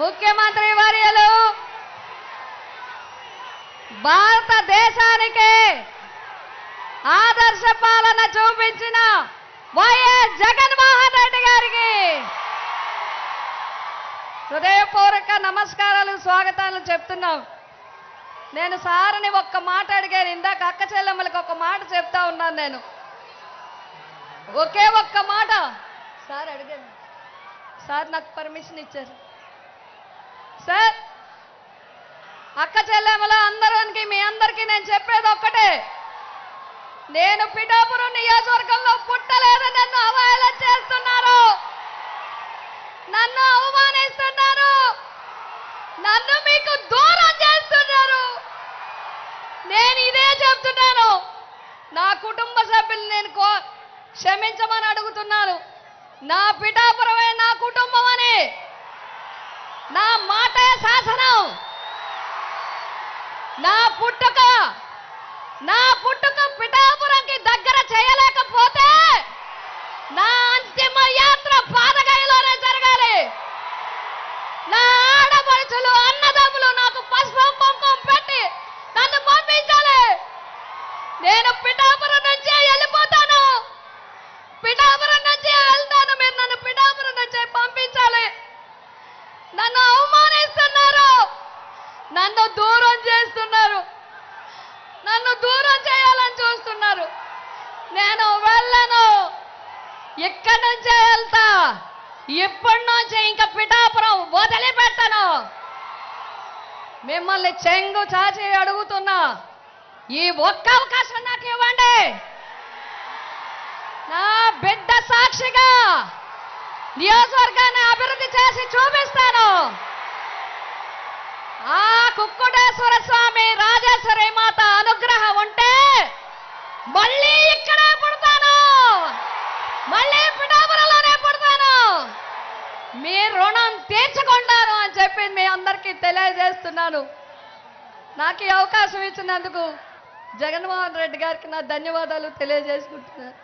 ముఖ్యమంత్రి వర్యులు భారతదేశానికి ఆదర్శ పాలన చూపించిన వైఎస్ జగన్మోహన్ రెడ్డి గారికి హృదయపూర్వక నమస్కారాలు, స్వాగతాలు చెప్తున్నాం. నేను సార్ని ఒక్క మాట అడిగాను, ఇందాక అక్క చెల్లెమ్మలకి ఒక మాట చెప్తా ఉన్నాను. నేను ఒకే ఒక్క మాట సార్ అడిగాను. సార్ నాకు పర్మిషన్ ఇచ్చారు. సార్, అక్క చెల్లెమ్మల అందరికి మీ అందరికీ నేను చెప్పేది ఒక్కటే, నేను పిఠాపురం నియోజకవర్గంలో పుట్టలేదు. నన్ను అవహేళన చేస్తున్నారు, నన్ను అవమానిస్తున్నారు, నన్ను మీకు దూరం చేస్తున్నారు. నేను ఇదే చెప్తున్నాను, నా కుటుంబ సభ్యులు నేను క్షమించమని అడుగుతున్నాను. నా పిఠాపురమే నా కుటుంబం అని, నా మాటే శాసనం. నా పుట్టుక పిఠాపురంకి దగ్గర చేయలేకపోతే నా అంతిమ యాత్ర పాదగయలోనే జరగాలి. నా ఆడపడుచులు అన్నదమ్ములు నాకు పసుపు కుంకుమ పెట్టి నన్ను పంపించాలి. నేను పిఠాపురం నుంచే వెళ్ళిపోతాను, పిఠాపురం నుంచే వెళ్తాను. మీరు నన్ను పిఠాపురం నుంచే పంపించాలి. నన్ను అవమానిస్తున్నారు, నన్ను దూరం చేస్తున్నారు, నన్ను దూరం చేయాలని చూస్తున్నారు. నేను వెళ్ళను, ఇక్కడి నుంచే వెళ్తా. ఇప్పటి నుంచి ఇంకా పిఠాపురం వదిలిపెట్టను. మిమ్మల్ని చెంగు చాచి అడుగుతున్నా, ఈ ఒక్క అవకాశం నాకు ఇవ్వండి. నా బిడ్డ సాక్షిగా నియోజకవర్గాన్ని అభివృద్ధి చేసి చూపిస్తాను. ఆ కుక్కుటేశ్వర స్వామి రాజేశ్వరి మాత అనుగ్రహం ఉంటే మళ్ళీ ఇక్కడే పుడతాను, మళ్ళీ పిఠాపురంలోనే పుడతాను. మీ రుణం తీర్చుకుంటాను అని చెప్పి మీ అందరికీ తెలియజేస్తున్నాను. నాకు ఈ అవకాశం ఇచ్చినందుకు జగన్మోహన్ రెడ్డి గారికి నా ధన్యవాదాలు తెలియజేసుకుంటున్నాను.